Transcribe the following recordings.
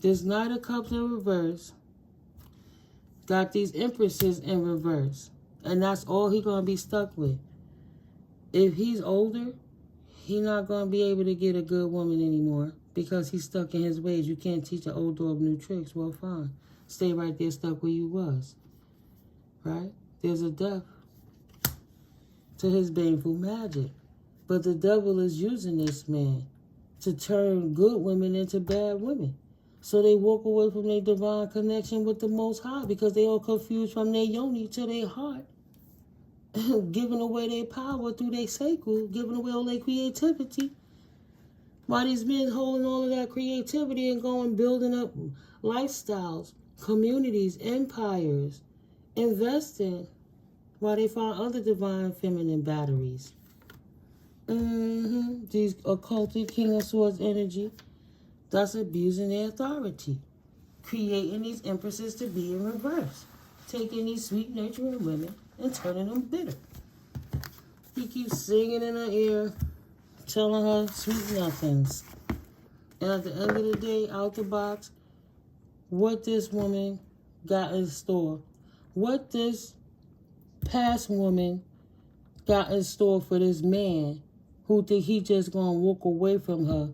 This Knight of Cups in reverse got these Empresses in reverse. And that's all he going to be stuck with. If he's older, he not going to be able to get a good woman anymore because he's stuck in his ways. You can't teach an old dog new tricks. Well, fine. Stay right there stuck where you was. Right? There's a death to his baneful magic. But the devil is using this man to turn good women into bad women. So they walk away from their divine connection with the Most High because they are confused from their yoni to their heart. Giving away their power through their sacral, giving away all their creativity. While these men holding all of that creativity and going building up lifestyles, communities, empires, investing, while they find other divine feminine batteries. These occulted King of Swords energy, that's abusing their authority. Creating these Empresses to be in reverse. Taking these sweet, nurturing women and turning them bitter. He keeps singing in her ear, telling her sweet nothings. And at the end of the day, out the box, what this woman got in store, what this past woman got in store for this man who think he just gonna walk away from her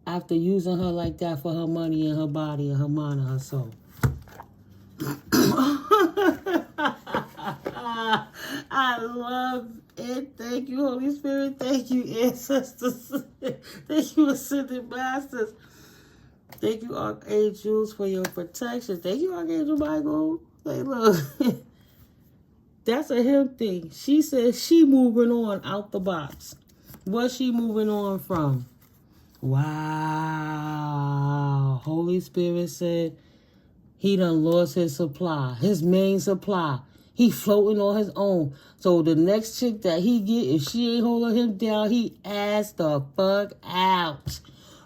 after using her like that for her money and her body and her mind and her soul. I love it. Thank you, Holy Spirit. Thank you, ancestors. Thank you, ascended masters. Thank you, archangels, for your protection. Thank you, Archangel Michael. Like, look, that's a him thing. She says she moving on out the box. What's she moving on from? Wow. Holy Spirit said he done lost his supply, his main supply. He floating on his own. So the next chick that he get, if she ain't holding him down, he ass the fuck out.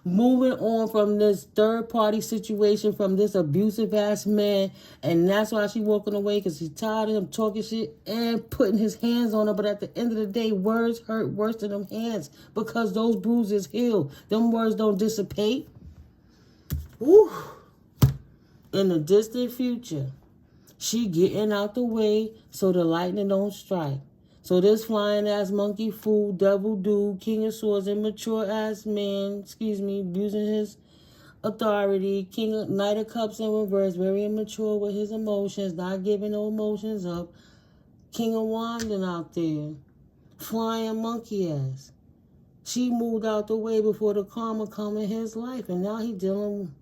Moving on from this third-party situation, from this abusive-ass man. And that's why she walking away, because she's tired of him talking shit and putting his hands on her. But at the end of the day, words hurt worse than them hands because those bruises heal. Them words don't dissipate. Woo. In the distant future, she getting out the way so the lightning don't strike. So this flying ass monkey fool, devil dude, King of Swords, immature ass man, abusing his authority, Knight of Cups in reverse, very immature with his emotions, not giving no emotions up. King of Wanding out there, flying monkey ass. She moved out the way before the karma come in his life, and now he dealing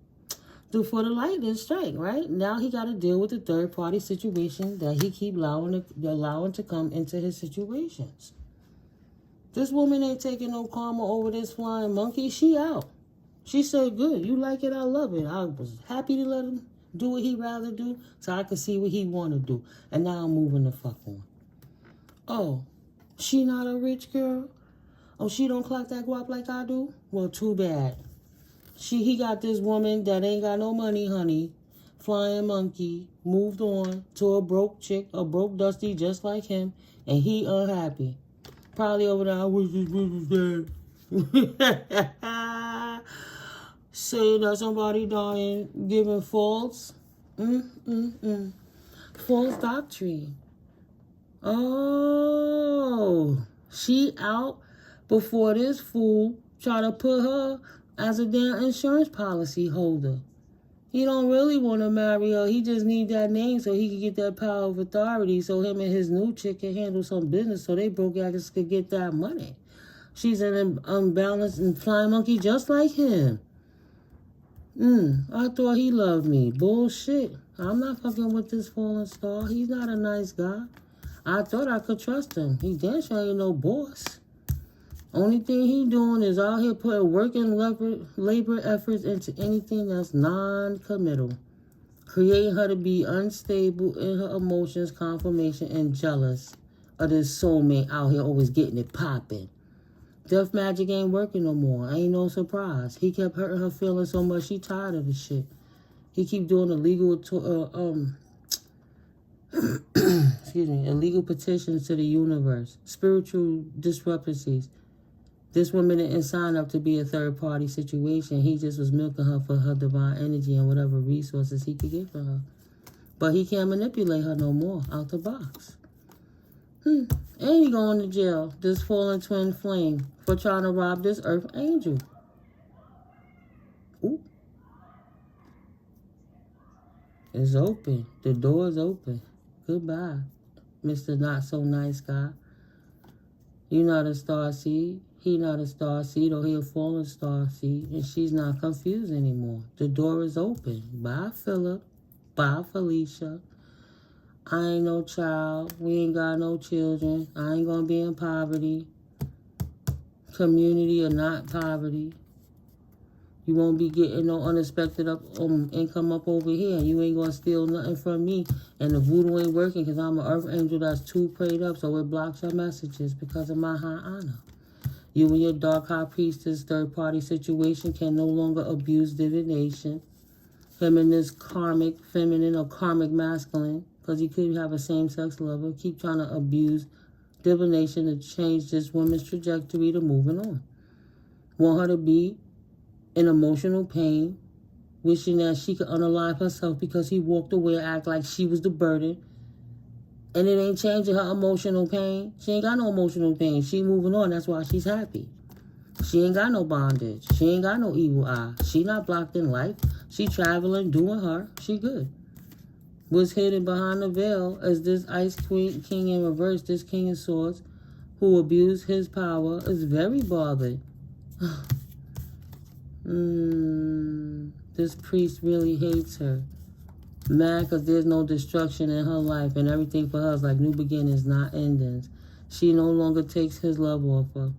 for the lightning strike, right? Now he got to deal with the third-party situation that he keep allowing to come into his situations. This woman ain't taking no karma over this flying monkey. She out. She said, good, you like it, I love it. I was happy to let him do what he rather do so I could see what he want to do. And now I'm moving the fuck on. Oh, she not a rich girl? Oh, she don't clock that guap like I do? Well, too bad. He got this woman that ain't got no money, honey. Flying monkey. Moved on to a broke chick, a broke dusty just like him. And he unhappy. Probably over there, I wish this bitch was dead. Saying that somebody dying, giving false doctrine. Oh, she out before this fool try to put her as a damn insurance policy holder. He don't really want to marry her. He just need that name so he can get that power of authority so him and his new chick can handle some business so they broke actors could get that money. She's an unbalanced and flying monkey just like him. I thought he loved me. Bullshit. I'm not fucking with this fallen star. He's not a nice guy. I thought I could trust him. He damn sure ain't no boss. Only thing he doing is out here putting work and labor efforts into anything that's non-committal. Creating her to be unstable in her emotions, confirmation, and jealous of this soulmate out here always getting it popping. Death magic ain't working no more. Ain't no surprise. He kept hurting her feelings so much she tired of the shit. He keep doing illegal illegal petitions to the universe. Spiritual discrepancies. This woman didn't sign up to be a third-party situation. He just was milking her for her divine energy and whatever resources he could get for her. But he can't manipulate her no more out the box. And he going to jail, this fallen twin flame, for trying to rob this earth angel. Ooh. It's open. The door is open. Goodbye, Mr. Not So Nice Guy. You're not a star seed. He not a star seed, or he a fallen star seed. And she's not confused anymore. The door is open. Bye, Philip. Bye, Felicia. I ain't no child. We ain't got no children. I ain't gonna be in poverty. Community or not poverty. You won't be getting no unexpected income up over here. You ain't gonna steal nothing from me. And the voodoo ain't working because I'm an earth angel that's too prayed up, so it blocks your messages because of my high honor. You and your dark high priestess third-party situation can no longer abuse divination. Him and this karmic feminine or karmic masculine, because he could have a same-sex lover, keep trying to abuse divination to change this woman's trajectory to moving on. Want her to be in emotional pain, wishing that she could unalive herself because he walked away and act like she was the burden. And it ain't changing her emotional pain. She ain't got no emotional pain. She moving on. That's why she's happy. She ain't got no bondage. She ain't got no evil eye. She not blocked in life. She traveling, doing her. She good. What's hidden behind the veil is this Ice Queen King in reverse, this King of Swords, who abused his power, is very bothered. This priest really hates her. Mad because there's no destruction in her life and everything for her is like new beginnings, not endings. She no longer takes his love off her.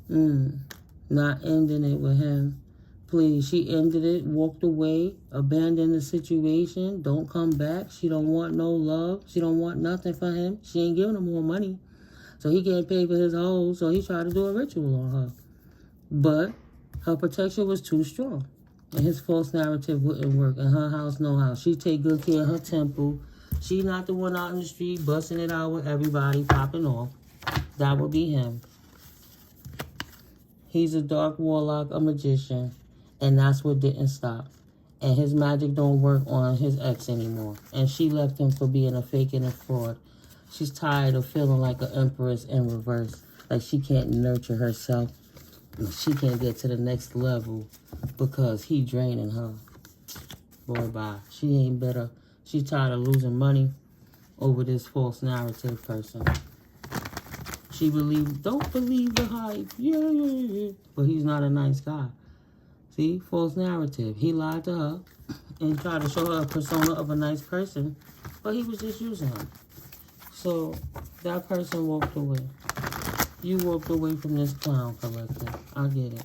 Not ending it with him. Please, she ended it, walked away, abandoned the situation, don't come back. She don't want no love. She don't want nothing for him. She ain't giving him more money. So he can't pay for his hoes, so he tried to do a ritual on her. But her protection was too strong. And his false narrative wouldn't work. In her house, no house. She take good care of her temple. She not the one out in the street busting it out with everybody popping off. That would be him. He's a dark warlock, a magician. And that's what didn't stop. And his magic don't work on his ex anymore. And she left him for being a fake and a fraud. She's tired of feeling like an empress in reverse. Like she can't nurture herself. She can't get to the next level because he draining her. Boy, bye. She ain't better. She's tired of losing money over this false narrative person. She don't believe the hype. Yeah. But he's not a nice guy. See, false narrative. He lied to her and tried to show her a persona of a nice person, but he was just using her. So that person walked away. You walked away from this clown collective. I get it.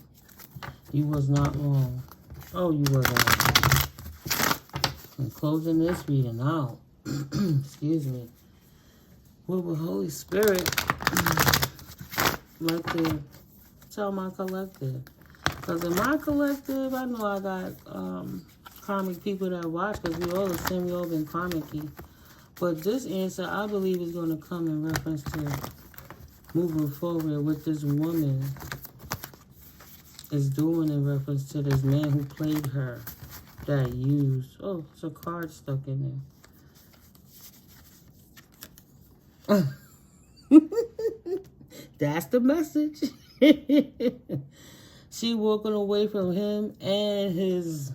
You was not wrong. Oh, you were wrong. And closing this reading out. Excuse me. What would Holy Spirit like to tell my collective? Because in my collective, I know I got karmic people that watch because we all the same. We all been karmic-y. But this answer, I believe, is going to come in reference to moving forward with this woman is doing in reference to this man who played her, that used. Oh, it's a card stuck in there. That's the message. She walking away from him and his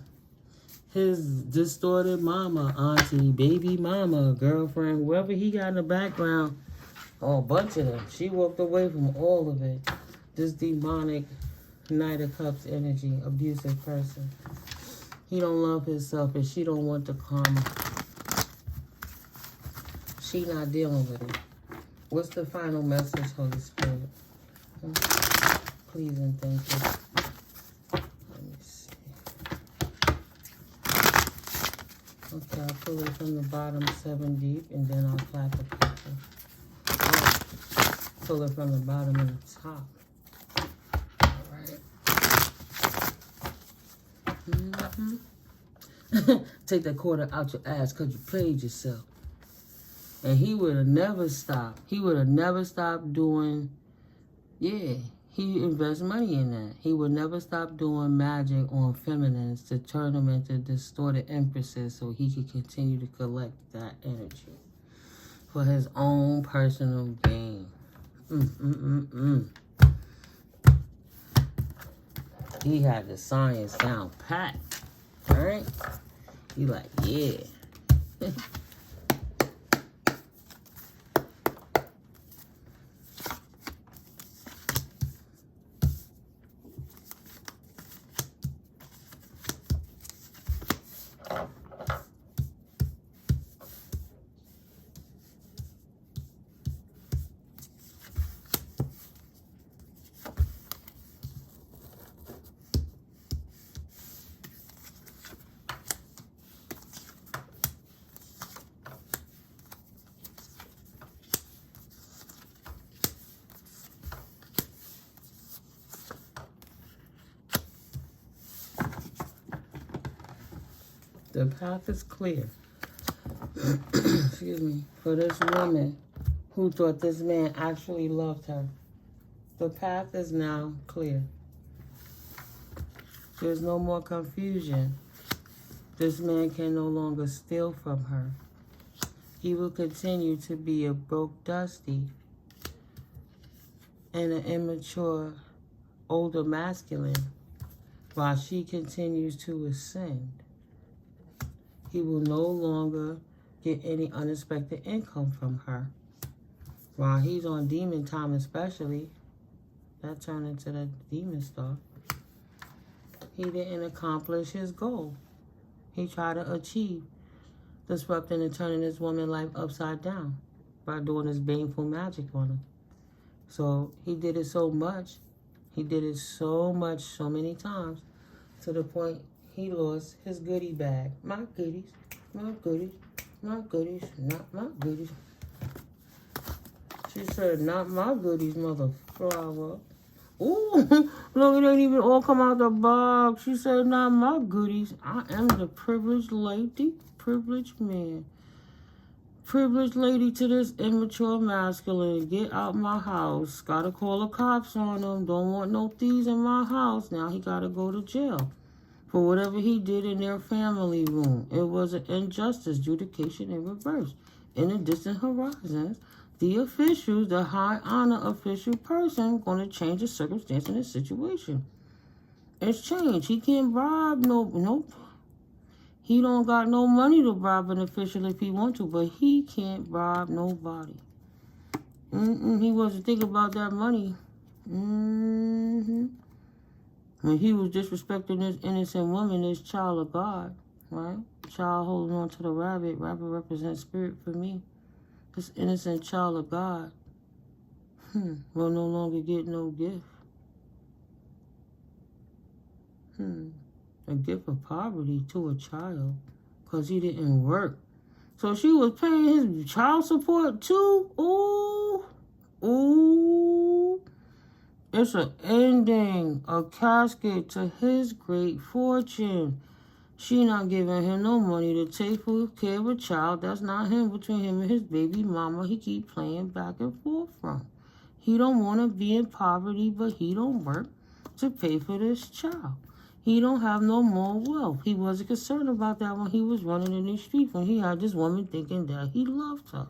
distorted mama, auntie, baby mama, girlfriend, whoever he got in the background. Oh, a bunch of them. She walked away from all of it. This demonic Knight of Cups energy, abusive person. He don't love himself and she don't want the karma. She not dealing with it. What's the final message, Holy Spirit? Please and thank you. Let me see. Okay, I'll pull it from the bottom 7 deep and then I'll clap the picture. Pull it from the bottom and the top. Alright. Take that quarter out your ass because you played yourself. And he would have never stopped. He would have never stopped doing, yeah. he invests money in that. He would never stop doing magic on feminines to turn them into distorted empresses so he could continue to collect that energy for his own personal gain. He had the science down pat. Alright? He like, yeah. The path is clear. Excuse me. For this woman who thought this man actually loved her. The path is now clear. There's no more confusion. This man can no longer steal from her. He will continue to be a broke dusty and an immature older masculine while she continues to ascend. He will no longer get any unexpected income from her. While he's on demon time especially, that turned into the demon stuff, he didn't accomplish his goal. He tried to achieve disrupting and turning this woman's life upside down by doing this baneful magic on her. So he did it so much, so many times, to the point he lost his goodie bag. My goodies, my goodies, my goodies, not my goodies. She said, not my goodies, mother flower. Ooh, look, it ain't even all come out the box. She said, not my goodies. I am the privileged lady, privileged man. Privileged lady to this immature masculine. Get out my house. Gotta call the cops on him. Don't want no thieves in my house. Now he gotta go to jail for whatever he did in their family room. It was an injustice, adjudication in reverse. In the distant horizons, the officials, the high honor official person, going to change the circumstance in the situation. It's changed. He can't bribe nope. He don't got no money to bribe an official if he want to, but he can't bribe nobody. He wasn't thinking about that money. When he was disrespecting this innocent woman, this child of God, right? Child holding on to the rabbit. Rabbit represents spirit for me. This innocent child of God will no longer get no gift. A gift of poverty to a child because he didn't work. So she was paying his child support too? Ooh. It's an ending, a casket to his great fortune. She not giving him no money to take care of a child. That's not him, between him and his baby mama. He keep playing back and forth from. He don't want to be in poverty, but he don't work to pay for this child. He don't have no more wealth. He wasn't concerned about that when he was running in the street, when he had this woman thinking that he loved her.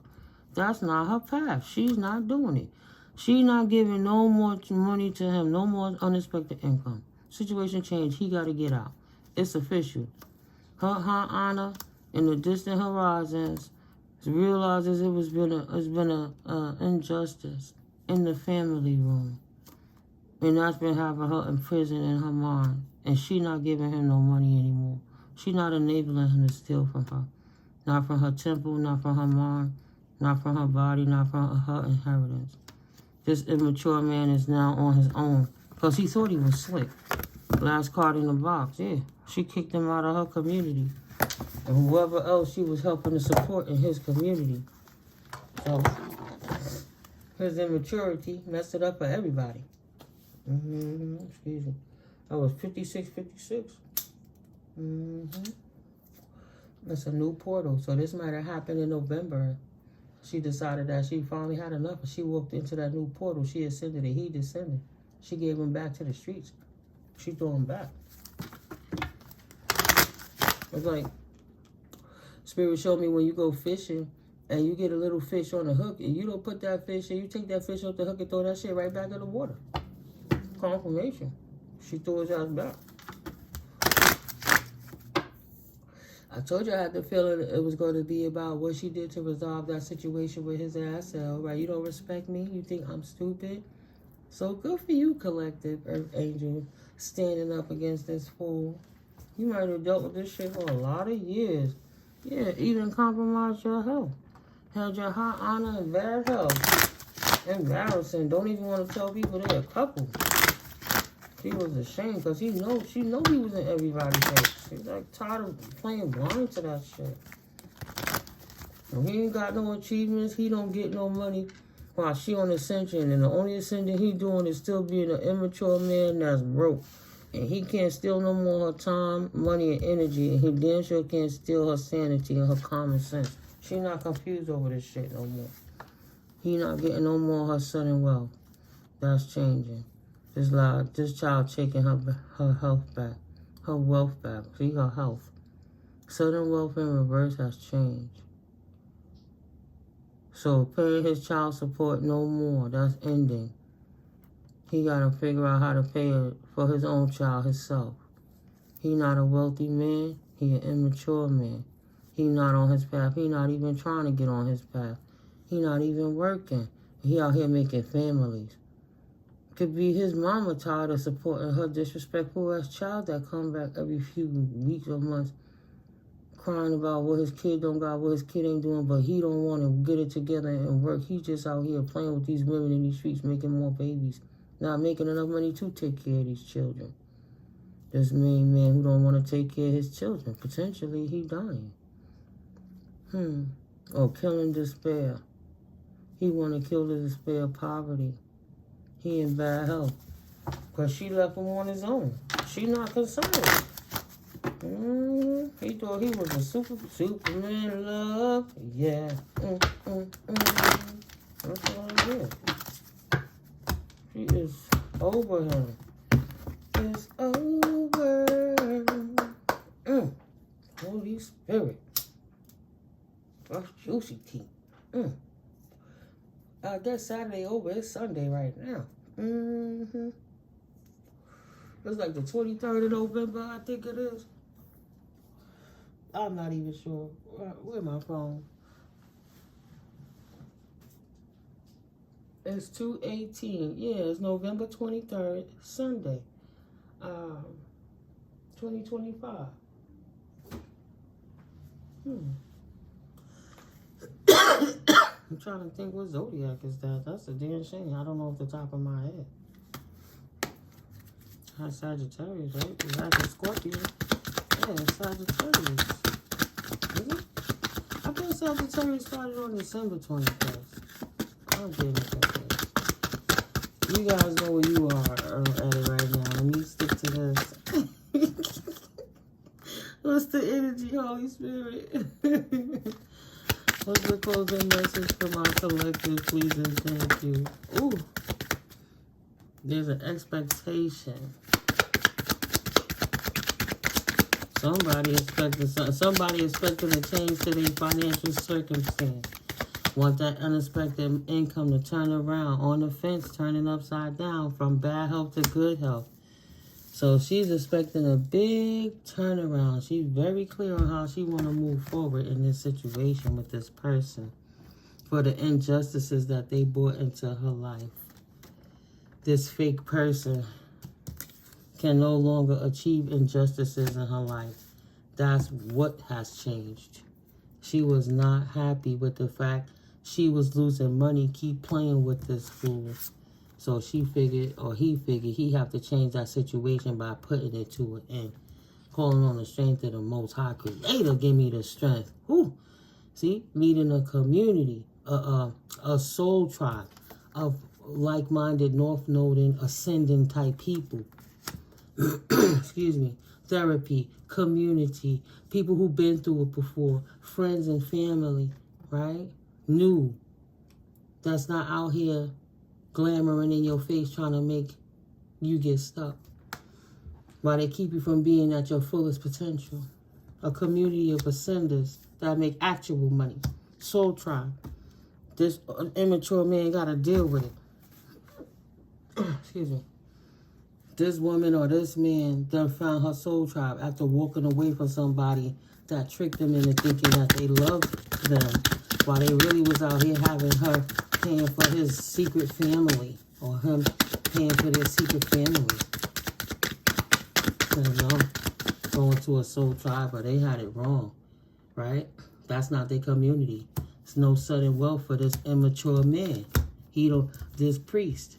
That's not her path. She's not doing it. She's not giving no more money to him, no more unexpected income. Situation changed. He got to get out. It's official. Her honor in the distant horizons realizes it's been a injustice in the family room. And that's been having her in prison in her mind. And she not giving him no money anymore. She not enabling him to steal from her. Not from her temple, not from her mind, not from her body, not from her inheritance. This immature man is now on his own. Because he thought he was slick. Last card in the box, yeah. She kicked him out of her community. And whoever else she was helping to support in his community. So, his immaturity messed it up for everybody. Excuse me. That was 56. That's a new portal. So this might have happened in November. She decided that she finally had enough. She walked into that new portal. She ascended and he descended. She gave him back to the streets. She threw him back. It's like, Spirit showed me when you go fishing and you get a little fish on the hook and you don't put that fish and you take that fish off the hook and throw that shit right back in the water. Confirmation. She threw his ass back. I told you I had the feeling it was going to be about what she did to resolve that situation with his ass cell, right? You don't respect me? You think I'm stupid? So good for you, collective Earth Angel, standing up against this fool. You might have dealt with this shit for a lot of years. Yeah, even compromised your health. Had your high honor and bad health. Embarrassing. Don't even want to tell people they're a couple. She was ashamed because she know he was in everybody's face. She's like tired of playing blind to that shit. When he ain't got no achievements, he don't get no money while she on ascension. And the only ascension he doing is still being an immature man that's broke. And he can't steal no more her time, money, and energy. And he damn sure can't steal her sanity and her common sense. She not confused over this shit no more. He not getting no more her sudden wealth. That's changing. This child taking her health back. Her wealth back. See, her health. Sudden wealth in reverse has changed. So paying his child support no more. That's ending. He got to figure out how to pay it for his own child himself. He not a wealthy man. He an immature man. He not on his path. He not even trying to get on his path. He not even working. He out here making families. Could be his mama tired of supporting her disrespectful ass child that come back every few weeks or months crying about what his kid don't got, what his kid ain't doing, but he don't want to get it together and work. He just out here playing with these women in these streets, making more babies. Not making enough money to take care of these children. This main man who don't want to take care of his children. Potentially, he dying. Or killing despair. He want to kill the despair of poverty. He in bad health. Because she left him on his own. She not concerned. He thought he was a Superman love. Yeah. That's all I did. She is over him. It's over. Holy Spirit. That's juicy tea. I guess Saturday over. It's Sunday right now. It's like the 23rd of November, I think it is. I'm not even sure. Where's my phone? It's 2/18. Yeah, it's November 23rd, Sunday. 2025. I'm trying to think what zodiac is that. That's a damn shame. I don't know off the top of my head. That's Sagittarius, right? Is that the Scorpio? Yeah, it's Sagittarius. Is it? I thought Sagittarius started on December 21st. I'm getting it confused. You guys know where you are at it right now. Let me stick to this. What's the energy, Holy Spirit? What's the closing message for my collective, please and thank you? Ooh. There's an expectation. Somebody expecting a change to their financial circumstance. Want that unexpected income to turn around. On the fence, turning upside down from bad health to good health. So she's expecting a big turnaround. She's very clear on how she want to move forward in this situation with this person for the injustices that they brought into her life. This fake person can no longer achieve injustices in her life. That's what has changed. She was not happy with the fact she was losing money, keep playing with this fool. So she figured, or he figured, he have to change that situation by putting it to an end. Calling on the strength of the Most High Creator, give me the strength. Whew. See, leading a community, a soul tribe of like-minded, north-noding, ascending type people. Excuse me. Therapy, community, people who've been through it before, friends and family, right? New. That's not out here glamoring in your face trying to make you get stuck. Why they keep you from being at your fullest potential. A community of ascenders that make actual money. Soul tribe. This immature man got to deal with it. Excuse me. This woman or this man done found her soul tribe after walking away from somebody that tricked them into thinking that they loved them while they really was out here having her paying for his secret family or him paying for their secret family. You know, going to a soul tribe, but they had it wrong, right? That's not their community. It's no sudden wealth for this immature man. This priest,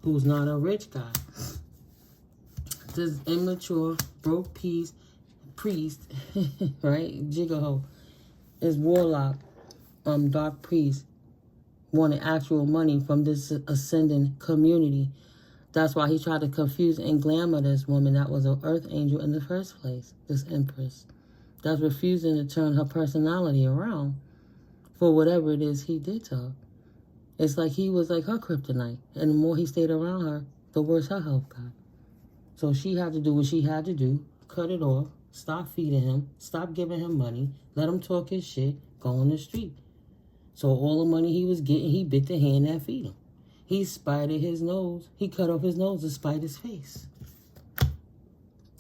who's not a rich guy. This immature, broke priest, right? Jiggaho, is warlock, dark priest, wanted actual money from this ascending community. That's why he tried to confuse and glamour this woman that was an earth angel in the first place, this empress. That's refusing to turn her personality around for whatever it is he did to her. It's like he was like her kryptonite. And the more he stayed around her, the worse her health got. So she had to do what she had to do, cut it off, stop feeding him, stop giving him money, let him talk his shit, go on the street. So all the money he was getting, he bit the hand that feed him. He spited his nose. He cut off his nose to spite his face.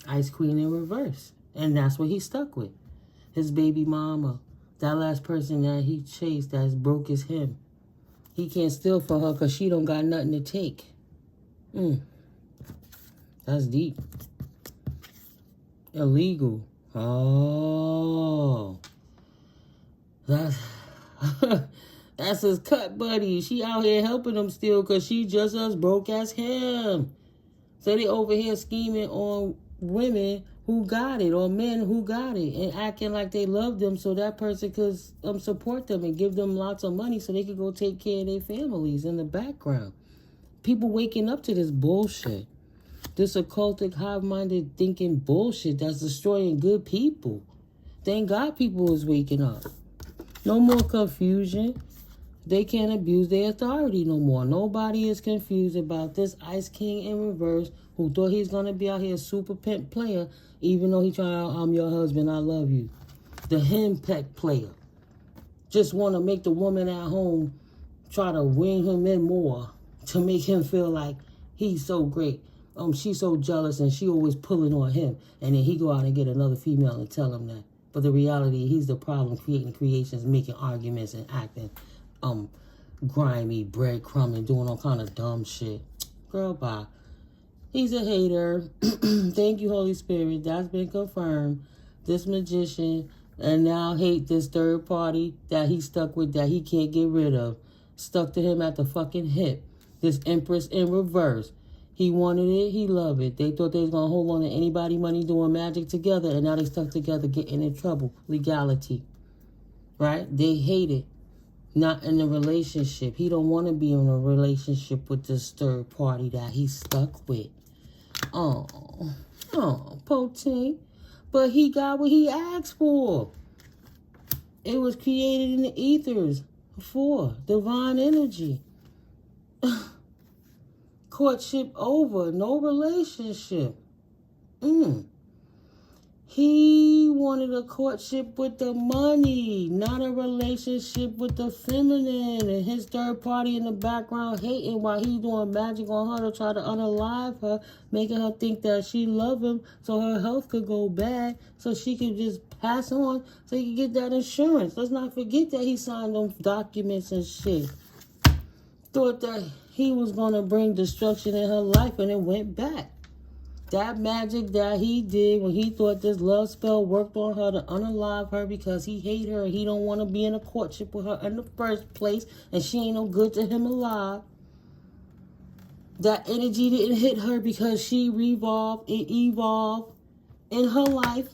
Ice Queen in reverse. And that's what he stuck with. His baby mama. That last person that he chased that as broke as him. He can't steal from her because she don't got nothing to take. That's deep. Illegal. Oh. That's his cut buddy. She out here helping him still because she just as broke as him. So they over here scheming on women who got it or men who got it and acting like they love them so that person could support them and give them lots of money so they could go take care of their families in the background. People waking up to this bullshit. This occultic, hive-minded thinking bullshit that's destroying good people. Thank God people is waking up. No more confusion. They can't abuse their authority no more. Nobody is confused about this Ice King in reverse who thought he's going to be out here a super pimp player, even though he trying, I'm your husband, I love you. The Hen-Peck player. Just want to make the woman at home try to win him in more to make him feel like he's so great. She's so jealous and she always pulling on him. And then he go out and get another female and tell him that. But the reality, he's the problem creating creations, making arguments and acting grimy, breadcrumbing, doing all kind of dumb shit. Girl, bye. He's a hater. Thank you, Holy Spirit. That's been confirmed. This magician and now hate this third party that he stuck with that he can't get rid of. Stuck to him at the fucking hip. This Empress in reverse. He wanted it. He loved it. They thought they was going to hold on to anybody money doing magic together, and now they stuck together getting in trouble. Legality. Right? They hate it. Not in a relationship. He don't want to be in a relationship with this third party that he's stuck with. Oh, potent. But he got what he asked for. It was created in the ethers for divine energy. Courtship over, no relationship. He wanted a courtship with the money, not a relationship with the feminine. And his third party in the background hating while he doing magic on her to try to unalive her, making her think that she love him so her health could go bad, so she could just pass on, so he could get that insurance. Let's not forget that he signed them documents and shit. Thought that he was going to bring destruction in her life, and it went back. That magic that he did when he thought this love spell worked on her to unalive her because he hate her and he don't want to be in a courtship with her in the first place, and she ain't no good to him alive. That energy didn't hit her because she evolved in her life,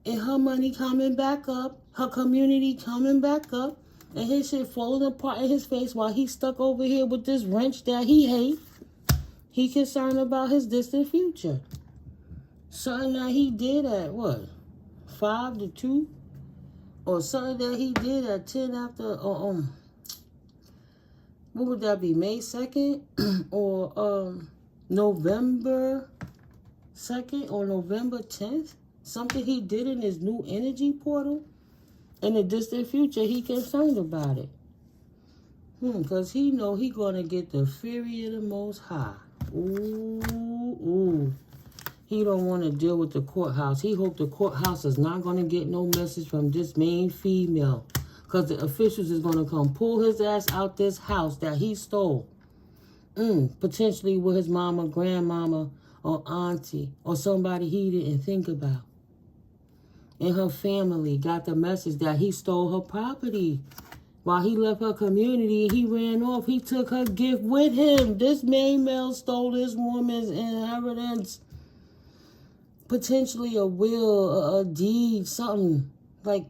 and her money coming back up, her community coming back up, and his shit falling apart in his face while he's stuck over here with this wrench that he hate. He concerned about his distant future. Something that he did at, 5 to 2? Or something that he did at 10 after, what would that be, May 2nd? Or November 2nd or November 10th. Something he did in his new energy portal. In the distant future, he concerned about it. Because he know he going to get the fury of the Most High. Ooh. He don't want to deal with the courthouse. He hope the courthouse is not going to get no message from this main female. Because the officials is going to come pull his ass out this house that he stole. Potentially with his mama, grandmama, or auntie, or somebody he didn't think about. And her family got the message that he stole her property. While he left her community, he ran off. He took her gift with him. This main male stole this woman's inheritance. Potentially a will, a deed, something. Like,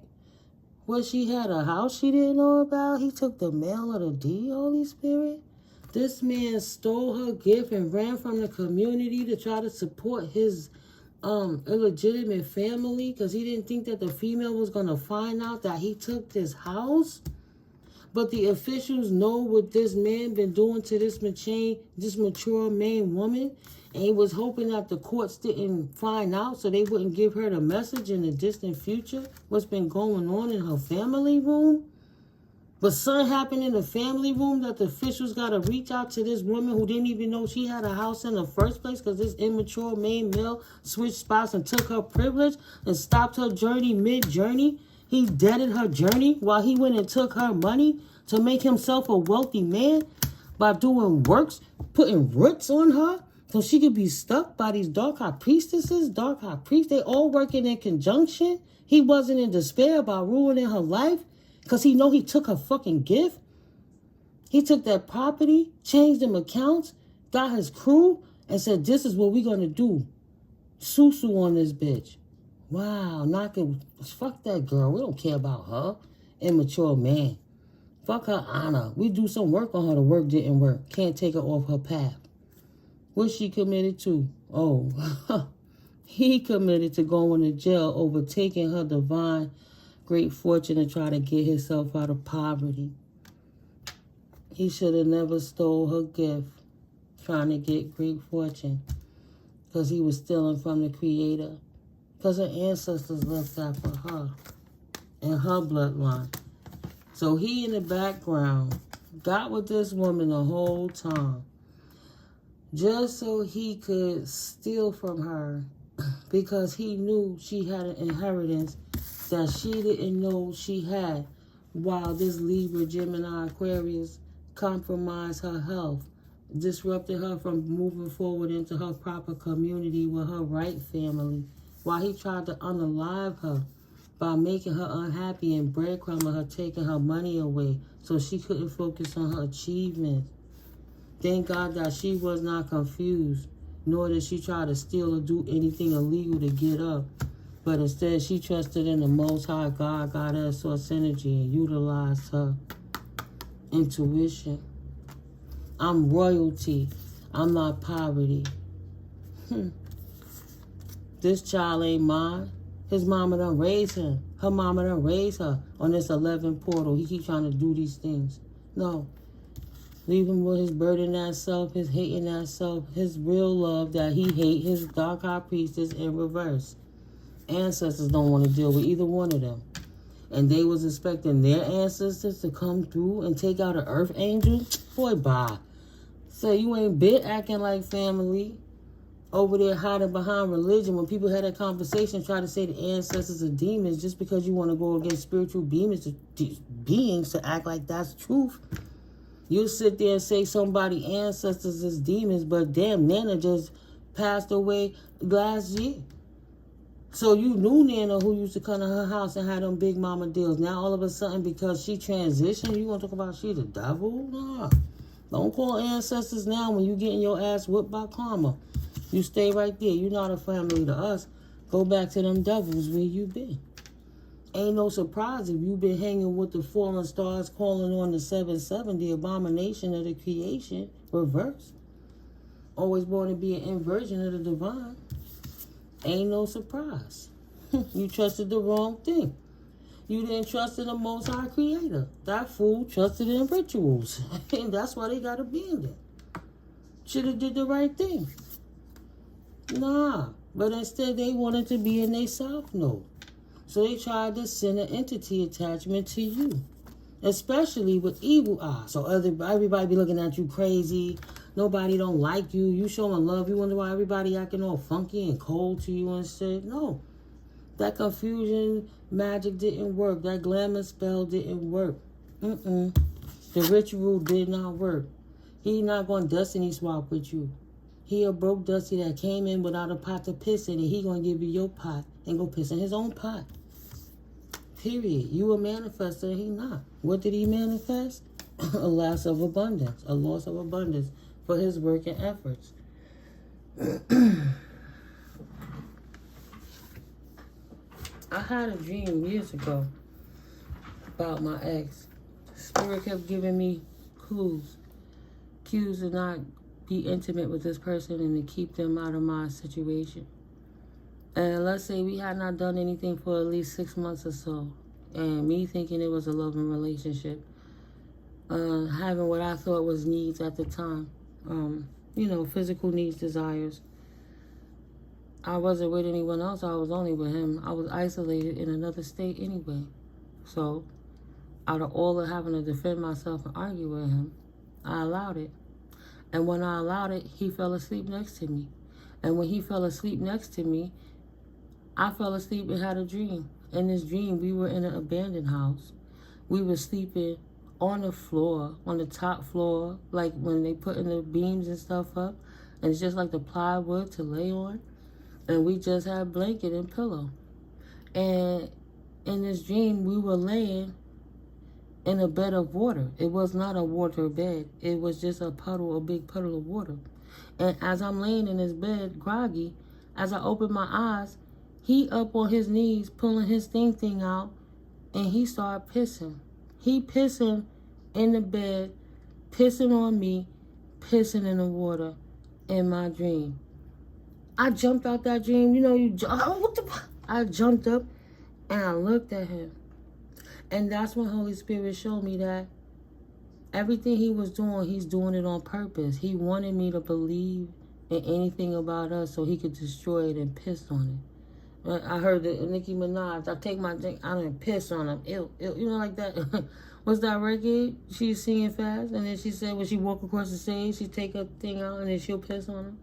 what she had, a house she didn't know about? He took the mail or the deed, Holy Spirit? This man stole her gift and ran from the community to try to support his illegitimate family because he didn't think that the female was going to find out that he took this house. But the officials know what this man been doing to this mature main woman, and he was hoping that the courts didn't find out so they wouldn't give her the message in the distant future what's been going on in her family room. But something happened in the family room that the officials got to reach out to this woman who didn't even know she had a house in the first place because this immature main male switched spots and took her privilege and stopped her journey mid-journey. He deaded her journey while he went and took her money to make himself a wealthy man by doing works, putting roots on her so she could be stuck by these dark high priestesses, dark high priests. They all working in conjunction. He wasn't in despair about ruining her life because he know he took her fucking gift. He took that property, changed them accounts, got his crew, and said, this is what we going to do. Susu on this bitch. Wow, fuck that girl. We don't care about her. Immature man. Fuck her honor. We do some work on her. The work didn't work. Can't take her off her path. What's she committed to? Oh, he committed to going to jail over taking her divine great fortune to try to get himself out of poverty. He should have never stole her gift trying to get great fortune because he was stealing from the Creator. Because her ancestors left that for her and her bloodline. So he in the background got with this woman the whole time just so he could steal from her because he knew she had an inheritance that she didn't know she had while this Libra, Gemini, Aquarius compromised her health, disrupted her from moving forward into her proper community with her right family, while he tried to unalive her by making her unhappy and breadcrumbing her, taking her money away so she couldn't focus on her achievements. Thank God that she was not confused, nor did she try to steal or do anything illegal to get up. But instead, she trusted in the Most High God, Goddess, Source Energy, and utilized her intuition. I'm royalty. I'm not poverty. This child ain't mine. His mama done raised him. Her mama done raised her on this 11 portal. He keep trying to do these things. No. Leave him with his burden ass self, his hating ass self, his real love that he hate, his dark high priestess in reverse. Ancestors don't want to deal with either one of them. And they was expecting their ancestors to come through and take out an earth angel. Boy, bye. So you ain't been acting like family over there hiding behind religion. When people had that conversation, try to say the ancestors are demons just because you want to go against spiritual beings to act like that's truth. You sit there and say somebody ancestors is demons, but damn, Nana just passed away last year. So you knew Nana who used to come to her house and had them big mama deals. Now all of a sudden, because she transitioned, you want to talk about she the devil? Nah. Don't call ancestors now when you getting your ass whipped by karma. You stay right there. You're not a family to us. Go back to them devils where you been. Ain't no surprise if you been hanging with the fallen stars calling on the 7-7, the abomination of the creation, reverse. Always born to be an inversion of the divine. Ain't no surprise. You trusted the wrong thing. You didn't trust in the Most High Creator. That fool trusted in rituals. And that's why they got abandoned. should have did the right thing. Nah. But instead, they wanted to be in their South Node. So they tried to send an entity attachment to you. Especially with evil eye. So everybody be looking at you crazy. Nobody don't like you. You showing love. You wonder why everybody acting all funky and cold to you and shit. No. That confusion magic didn't work. That glamour spell didn't work. The ritual did not work. He not going to destiny swap with you. He a broke dusty that came in without a pot to piss in, and he going to give you your pot and go piss in his own pot. Period. You a manifester, he not. What did he manifest? A loss of abundance. A loss of abundance for his work and efforts. I had a dream years ago about my ex. Spirit kept giving me cues to not be intimate with this person and to keep them out of my situation. And let's say we had not done anything for at least 6 months or so. And me thinking it was a loving relationship. Having what I thought was needs at the time. Physical needs, desires. I wasn't with anyone else. I was only with him. I was isolated in another state anyway. So, out of all of having to defend myself and argue with him, I allowed it. And when I allowed it, he fell asleep next to me. And when he fell asleep next to me, I fell asleep and had a dream. In this dream, we were in an abandoned house. We were sleeping on the floor, on the top floor, like when they putting the beams and stuff up. And it's just like the plywood to lay on. And we just had blanket and pillow. And in this dream, we were laying in a bed of water. It was not a water bed. It was just a big puddle of water. And as I'm laying in this bed, groggy, as I open my eyes, he up on his knees, pulling his thing out, and he started pissing. He pissing in the bed, pissing on me, pissing in the water in my dream. I jumped out that dream. I jumped up and I looked at him. And that's when Holy Spirit showed me that everything he was doing, he's doing it on purpose. He wanted me to believe in anything about us so he could destroy it and piss on it. I heard that Nicki Minaj, I take my drink, I done piss on him. Ew, like that. What's that record? She's singing fast, and then she said when she walk across the stage, she take her thing out, and then she'll piss on him.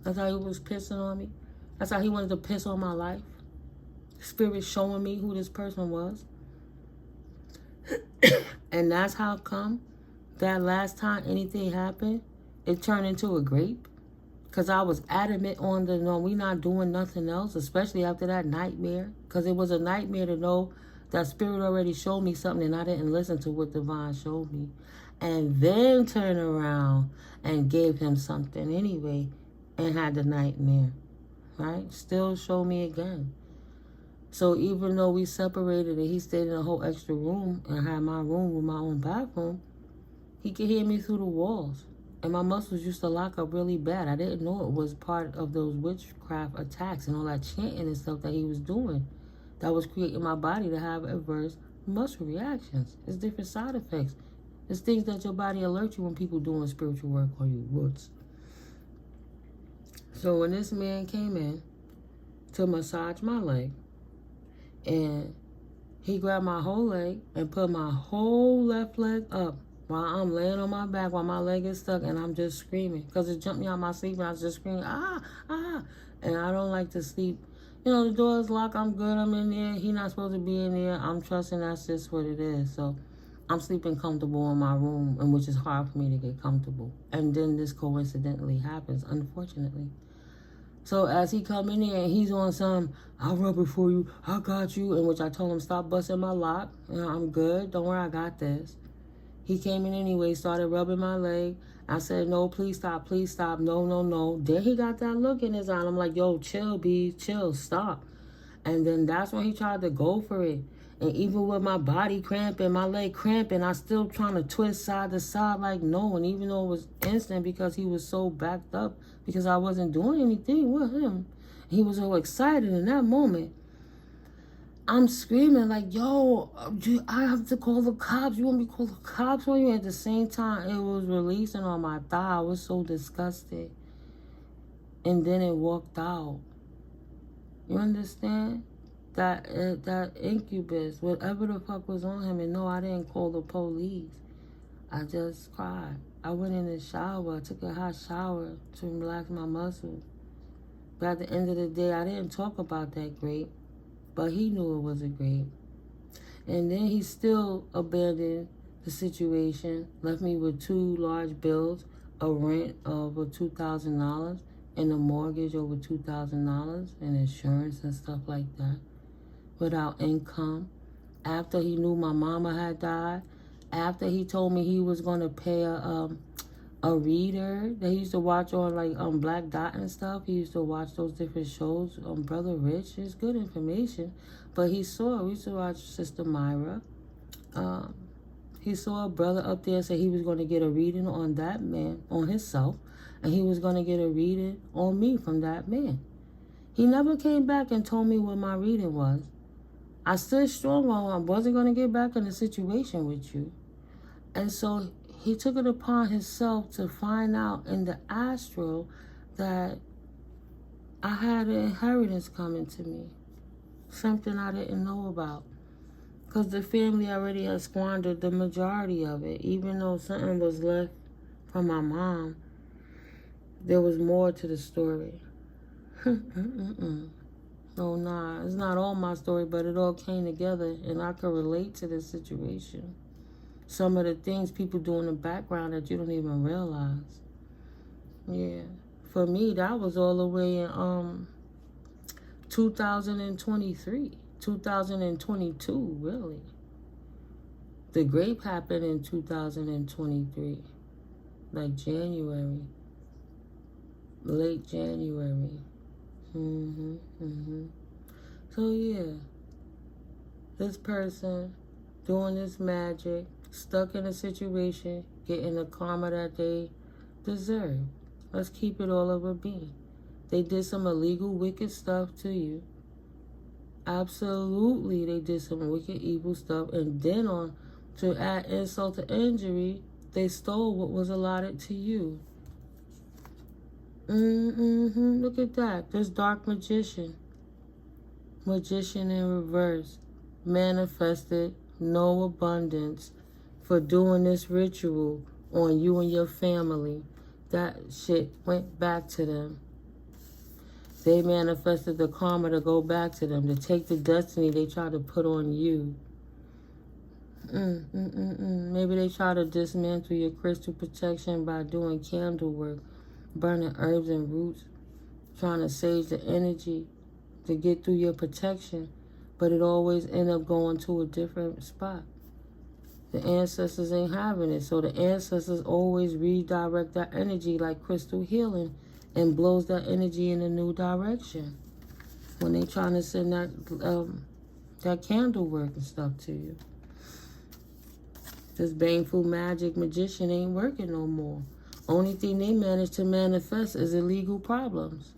That's how he was pissing on me. That's how he wanted to piss on my life. Spirit showing me who this person was. And that's how come that last time anything happened, it turned into a grape. Because I was adamant on we not doing nothing else, especially after that nightmare. Because it was a nightmare to know that Spirit already showed me something and I didn't listen to what Divine showed me. And then turn around and gave him something anyway and had the nightmare. Right? Still show me again. So even though we separated and he stayed in a whole extra room and I had my room with my own bathroom, he could hear me through the walls. And my muscles used to lock up really bad. I didn't know it was part of those witchcraft attacks and all that chanting and stuff that he was doing. That was creating my body to have adverse muscle reactions. It's different side effects. It's things that your body alerts you when people doing spiritual work on you. Roots. So when this man came in to massage my leg, and he grabbed my whole leg and put my whole left leg up, while I'm laying on my back, while my leg is stuck, and I'm just screaming. Because it jumped me out my sleep, and I was just screaming, ah. And I don't like to sleep. The door is locked. I'm good. I'm in there. He not supposed to be in there. I'm trusting that's just what it is. So I'm sleeping comfortable in my room, and which is hard for me to get comfortable. And then this coincidentally happens, unfortunately. So as he come in there, and he's on some, I'll rub it for you. I got you. In which I told him, stop busting my lock. I'm good. Don't worry. I got this. He came in anyway, started rubbing my leg. I said, no, please stop, no. Then he got that look in his eye. I'm like, yo, chill, B, chill, stop. And then that's when he tried to go for it. And even with my body cramping, my leg cramping, I still trying to twist side to side like no. And even though it was instant because he was so backed up because I wasn't doing anything with him. He was so excited in that moment. I'm screaming like, yo, I have to call the cops. You want me to call the cops on you? At the same time, it was releasing on my thigh. I was so disgusted. And then it walked out. You understand? That incubus, whatever the fuck was on him. And no, I didn't call the police. I just cried. I went in the shower. I took a hot shower to relax my muscles. But at the end of the day, I didn't talk about that grape. But he knew it was a grape. And then he still abandoned the situation, left me with 2 large bills, a rent of over $2,000, and a mortgage over $2,000, and insurance and stuff like that, without income. After he knew my mama had died, after he told me he was going to pay a reader that he used to watch on like Black Dot and stuff. He used to watch those different shows. Brother Rich, it's good information. But we used to watch Sister Myra. He saw a brother up there say he was going to get a reading on that man, on himself, and he was going to get a reading on me from that man. He never came back and told me what my reading was. I stood strong on I wasn't going to get back in a situation with you. And so he took it upon himself to find out in the astral that I had an inheritance coming to me. Something I didn't know about. Because the family already had squandered the majority of it. Even though something was left from my mom, there was more to the story. No, nah, it's not all my story, but it all came together and I could relate to this situation. Some of the things people do in the background that you don't even realize. Yeah. For me, that was all the way in 2023. 2022, really. The grape happened in 2023. Like January. Late January. So, yeah. This person doing this magic, stuck in a situation, getting the karma that they deserve. Let's keep it all over being. They did some illegal, wicked stuff to you. Absolutely, they did some wicked, evil stuff. And then to add insult to injury, they stole what was allotted to you. Look at that. This dark magician. Magician in reverse. Manifested no abundance for doing this ritual on you and your family. That shit went back to them. They manifested the karma to go back to them, to take the destiny they tried to put on you. Maybe they try to dismantle your crystal protection by doing candle work, burning herbs and roots, trying to save the energy to get through your protection, but it always end up going to a different spot. The ancestors ain't having it, so the ancestors always redirect that energy like crystal healing and blows that energy in a new direction when they trying to send that candle work and stuff to you. This baneful magic magician ain't working no more. Only thing they manage to manifest is illegal problems.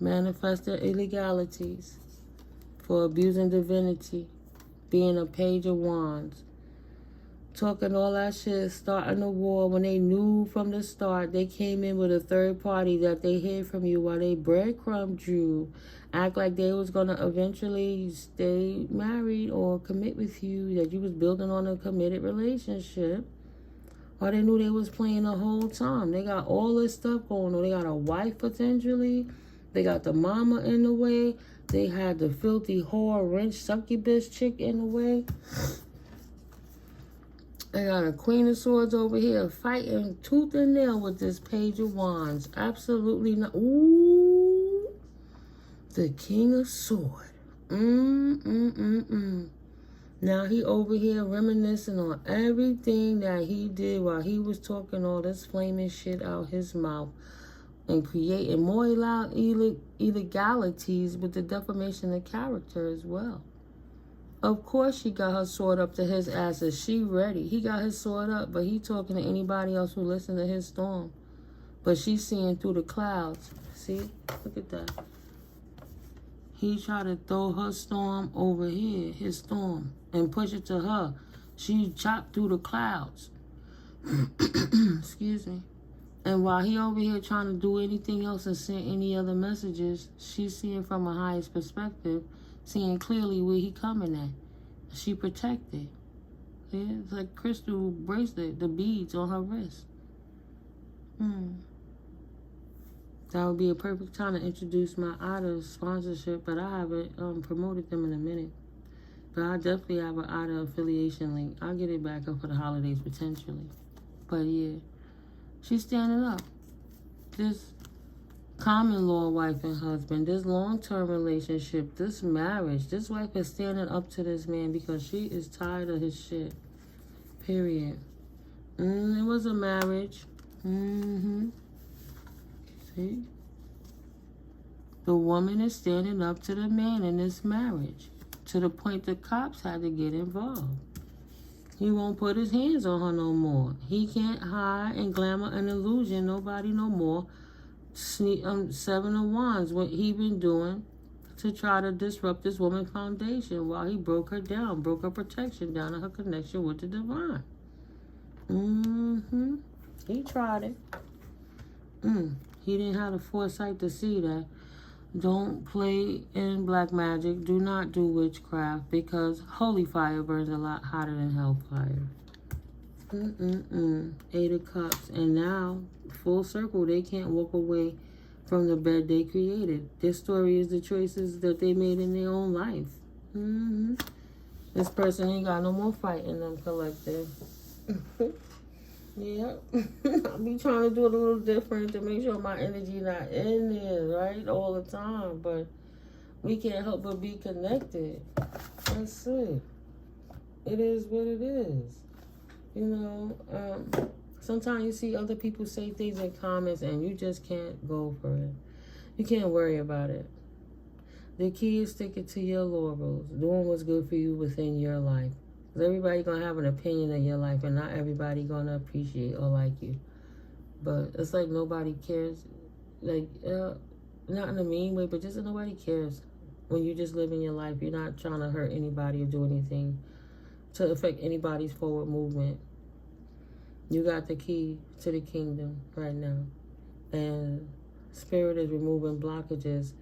Manifest their illegalities for abusing divinity, being a page of wands, talking all that shit, starting a war when they knew from the start they came in with a third party that they hid from you while they breadcrumbed you, act like they was going to eventually stay married or commit with you, that you was building on a committed relationship, or they knew they was playing the whole time. They got all this stuff going on. They got a wife potentially. They got the mama in the way. They had the filthy whore, wrench, succubus chick in the way. They got a Queen of Swords over here fighting tooth and nail with this Page of Wands. Absolutely not. Ooh. The King of Swords. Now he over here reminiscing on everything that he did while he was talking all this flaming shit out his mouth and creating more illegalities with the defamation of character as well. Of course she got her sword up to his ass. Is she ready? He got his sword up, but he talking to anybody else who listen to his storm. But she's seeing through the clouds. See? Look at that. He tried to throw her storm over here, his storm, and push it to her. She chopped through the clouds. Excuse me. And while he over here trying to do anything else and send any other messages, she's seeing from a highest perspective, seeing clearly where he coming at. She protected. Yeah, it's like crystal bracelet, the beads on her wrist. That would be a perfect time to introduce my Otter sponsorship, but I haven't promoted them in a minute. But I definitely have an Otter affiliation link. I'll get it back up for the holidays potentially. But yeah, she's standing up. This common law wife and husband, this long-term relationship, this marriage, this wife is standing up to this man because she is tired of his shit. Period. It was a marriage. See? The woman is standing up to the man in this marriage to the point the cops had to get involved. He won't put his hands on her no more. He can't hide and glamour and illusion nobody no more. Seven of Wands, what he been doing to try to disrupt this woman's foundation while he broke her down, broke her protection down and her connection with the divine. He tried it. He didn't have the foresight to see that. Don't play in black magic. Do not do witchcraft because holy fire burns a lot hotter than hellfire. Eight of Cups. And now, full circle, they can't walk away from the bed they created. This story is the choices that they made in their own life. This person ain't got no more fight in them, collective. Yep. I be trying to do it a little different to make sure my energy not in there, right, all the time. But we can't help but be connected. That's it. It is what it is. You know, sometimes you see other people say things in comments and you just can't go for it. You can't worry about it. The key is sticking to your laurels, doing what's good for you within your life. Because everybody going to have an opinion in your life and not everybody going to appreciate or like you. But it's like nobody cares. Like, not in a mean way, but just nobody cares. When you just live in your life, you're not trying to hurt anybody or do anything to affect anybody's forward movement. You got the key to the kingdom right now. And Spirit is removing blockages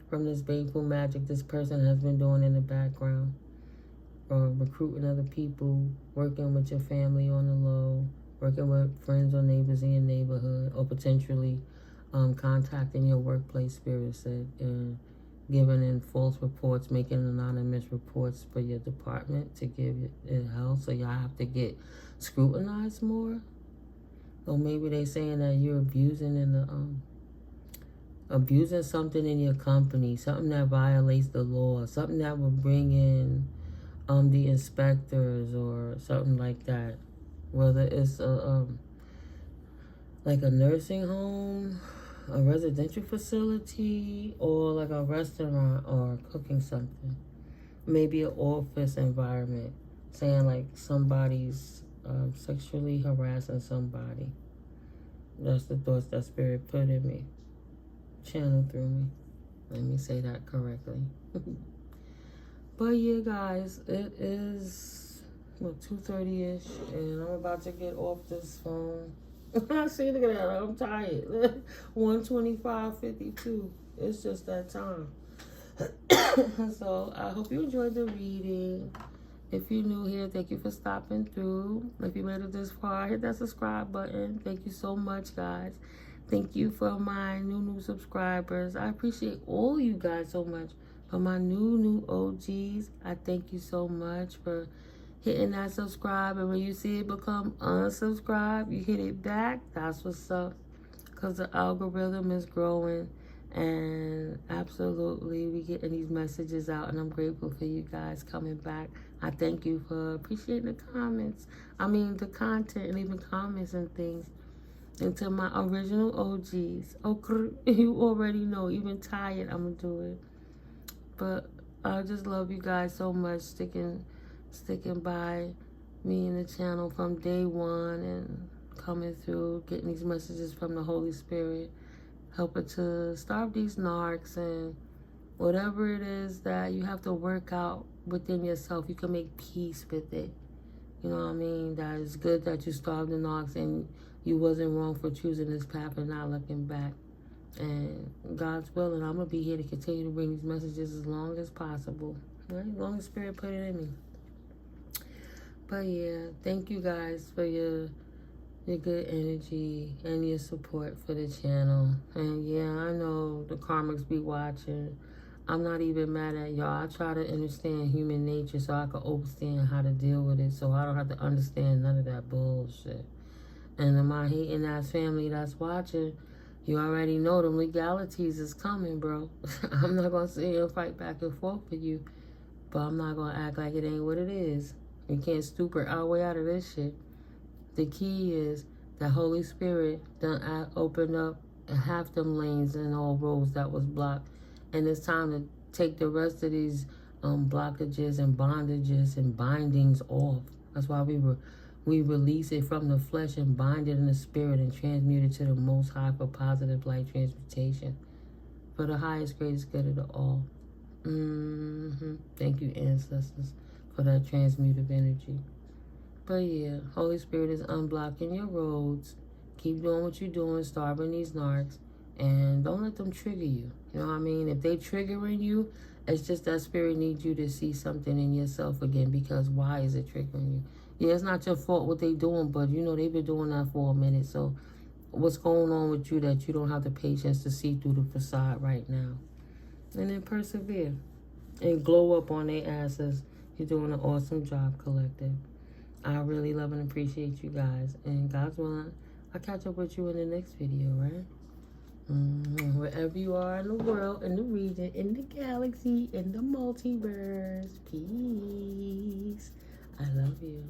from this baneful magic this person has been doing in the background. Or recruiting other people, working with your family on the low, working with friends or neighbors in your neighborhood, or potentially contacting your workplace, Spirit said, and giving in false reports, making anonymous reports for your department to give it hell, so y'all have to get scrutinized more. Or maybe they saying that you're abusing abusing something in your company, something that violates the law, something that will bring in the inspectors or something like that. Whether it's like a nursing home, a residential facility, or like a restaurant or cooking something. Maybe an office environment, saying like somebody's sexually harassing somebody. That's the thoughts that Spirit put in me, channeled through me. Let me say that correctly. But yeah, guys, it is 2:30ish, and I'm about to get off this phone. See, look at that, I'm tired. 1:25:52. It's just that time. So I hope you enjoyed the reading. If you're new here, thank you for stopping through. If you made it this far, hit that subscribe button. Thank you so much, guys. Thank you for my new subscribers. I appreciate all you guys so much. For my new OGs, I thank you so much for hitting that subscribe. And when you see it become unsubscribe, you hit it back. That's what's up. Because the algorithm is growing. And absolutely, we getting these messages out. And I'm grateful for you guys coming back. I thank you for appreciating the comments. I mean, the content and even comments and things. And to my original OGs. Okay, you already know. Even tired, I'm going to do it. But I just love you guys so much, sticking by me in the channel from day one and coming through, getting these messages from the Holy Spirit, helping to starve these narcs and Whatever it is that you have to work out within yourself, you can make peace with it. You know what I mean? That it's good that you starved and ox and you wasn't wrong for choosing this path and not looking back. And God's willing, I'm going to be here to continue to bring these messages as long as possible. Right? As long as Spirit put it in me. But yeah, thank you guys for your good energy and your support for the channel. And yeah, I know the karmics be watching. I'm not even mad at y'all. I try to understand human nature so I can understand how to deal with it, so I don't have to understand none of that bullshit. And to my hating ass family that's watching, you already know them legalities is coming, bro. I'm not going to sit here and fight back and forth with you, but I'm not going to act like it ain't what it is. You can't stupid our way out of this shit. The key is that Holy Spirit done open up half them lanes and all roads that was blocked. And it's time to take the rest of these blockages and bondages and bindings off. That's why we release it from the flesh and bind it in the spirit and transmute it to the Most High for positive light transmutation. For the highest, greatest good of the all. Thank you, ancestors, for that transmutive energy. But yeah, Holy Spirit is unblocking your roads. Keep doing what you're doing, starving these narcs. And don't let them trigger you. You know what I mean? If they triggering you, it's just that Spirit needs you to see something in yourself again. Because why is it triggering you? Yeah, it's not your fault what they doing, but you know, they've been doing that for a minute. So what's going on with you that you don't have the patience to see through the facade right now? And then persevere. And glow up on their asses. You're doing an awesome job, collective. I really love and appreciate you guys. And God's willing, I'll catch up with you in the next video, right? Wherever you are in the world, in the region, in the galaxy, in the multiverse. Peace. I love you.